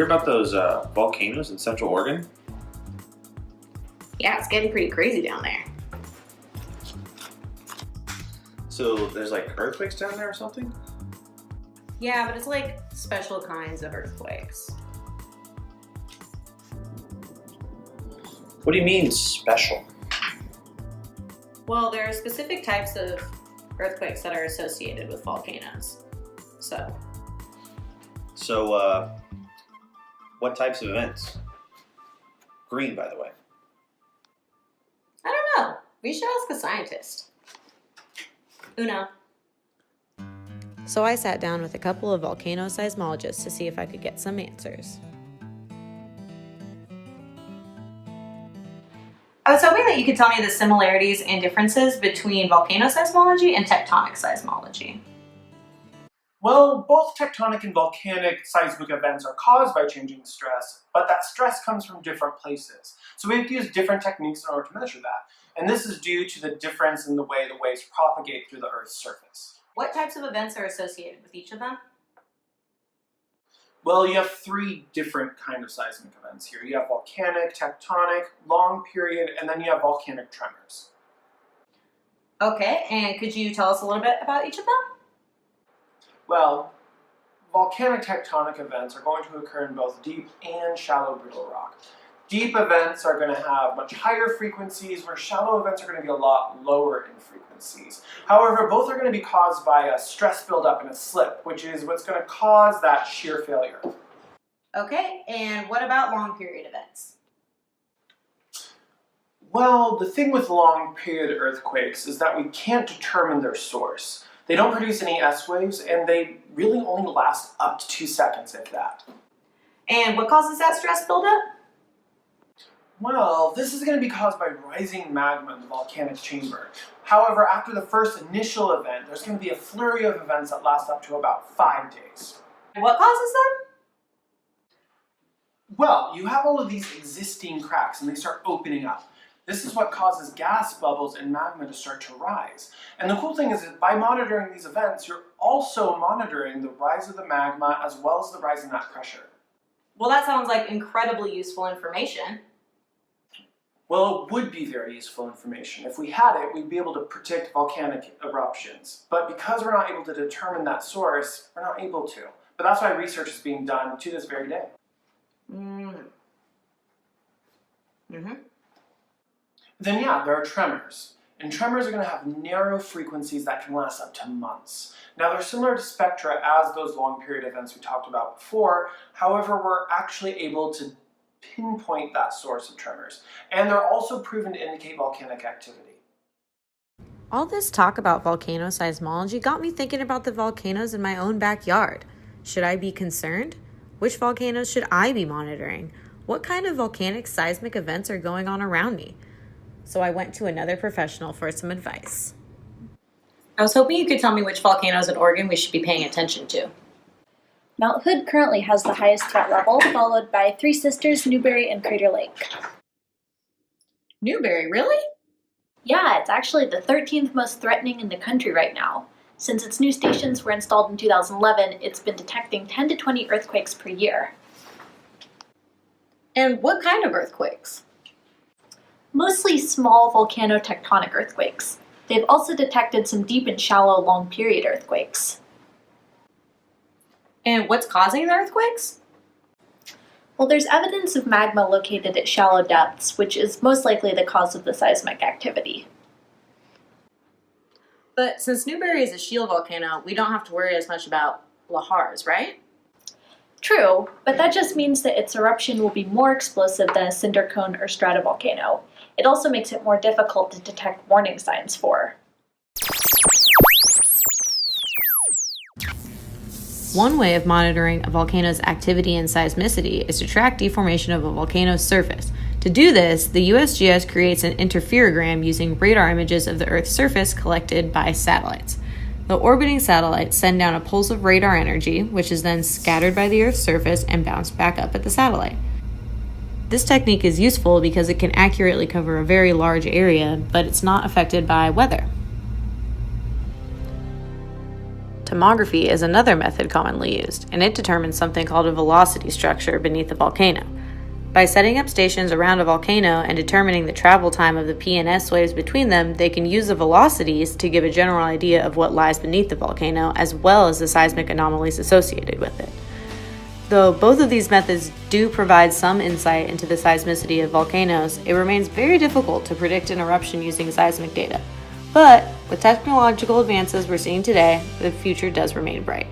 hear about those volcanoes in Central Oregon? Yeah, it's getting pretty crazy down there. So there's like earthquakes down there or something? Yeah, but it's like special kinds of earthquakes. What do you mean special? Well, there are specific types of earthquakes that are associated with volcanoes. So, what types of events? Green, by the way. I don't know. We should ask a scientist. Uno. So I sat down with a couple of volcano seismologists to see if I could get some answers. I was hoping that you could tell me the similarities and differences between volcano seismology and tectonic seismology. Well, both tectonic and volcanic seismic events are caused by changing stress, but that stress comes from different places. So we have to use different techniques in order to measure that. And this is due to the difference in the way the waves propagate through the Earth's surface. What types of events are associated with each of them? Well, you have three different kinds of seismic events here. You have volcanic, tectonic, long period, and then you have volcanic tremors. Okay, and could you tell us a little bit about each of them? Well, volcanic tectonic events are going to occur in both deep and shallow brittle rock. Deep events are going to have much higher frequencies, where shallow events are going to be a lot lower in frequencies. However, both are going to be caused by a stress buildup and a slip, which is what's going to cause that shear failure. Okay, and what about long period events? Well, the thing with long period earthquakes is that we can't determine their source. They don't produce any S waves, and they really only last up to 2 seconds, if that. And what causes that stress buildup? Well, this is going to be caused by rising magma in the volcanic chamber. However, after the first initial event, there's going to be a flurry of events that last up to about 5 days. And what causes them? Well, you have all of these existing cracks, and they start opening up. This is what causes gas bubbles and magma to start to rise. And the cool thing is that by monitoring these events, you're also monitoring the rise of the magma as well as the rise in that pressure. Well, that sounds like incredibly useful information. Well, it would be very useful information. If we had it, we'd be able to predict volcanic eruptions. But because we're not able to determine that source, we're not able to. But that's why research is being done to this very day. Then yeah, there are tremors. And tremors are going to have narrow frequencies that can last up to months. Now they're similar to spectra as those long period events we talked about before. However, we're actually able to pinpoint that source of tremors. And they're also proven to indicate volcanic activity. All this talk about volcano seismology got me thinking about the volcanoes in my own backyard. Should I be concerned? Which volcanoes should I be monitoring? What kind of volcanic seismic events are going on around me? So I went to another professional for some advice. I was hoping you could tell me which volcanoes in Oregon we should be paying attention to. Mount Hood currently has the highest threat level, followed by Three Sisters, Newberry, and Crater Lake. Newberry, really? Yeah, it's actually the 13th most threatening in the country right now. Since its new stations were installed in 2011, it's been detecting 10 to 20 earthquakes per year. And what kind of earthquakes? Mostly small volcano-tectonic earthquakes. They've also detected some deep and shallow long-period earthquakes. And what's causing the earthquakes? Well, there's evidence of magma located at shallow depths, which is most likely the cause of the seismic activity. But since Newberry is a shield volcano, we don't have to worry as much about lahars, right? True, but that just means that its eruption will be more explosive than a cinder cone or stratovolcano. It also makes it more difficult to detect warning signs for. One way of monitoring a volcano's activity and seismicity is to track deformation of a volcano's surface. To do this, the USGS creates an interferogram using radar images of the Earth's surface collected by satellites. The orbiting satellites send down a pulse of radar energy, which is then scattered by the Earth's surface and bounced back up at the satellite. This technique is useful because it can accurately cover a very large area, but it's not affected by weather. Tomography is another method commonly used, and it determines something called a velocity structure beneath a volcano. By setting up stations around a volcano and determining the travel time of the P and S waves between them, they can use the velocities to give a general idea of what lies beneath the volcano, as well as the seismic anomalies associated with it. Though both of these methods do provide some insight into the seismicity of volcanoes, it remains very difficult to predict an eruption using seismic data. But with technological advances we're seeing today, the future does remain bright.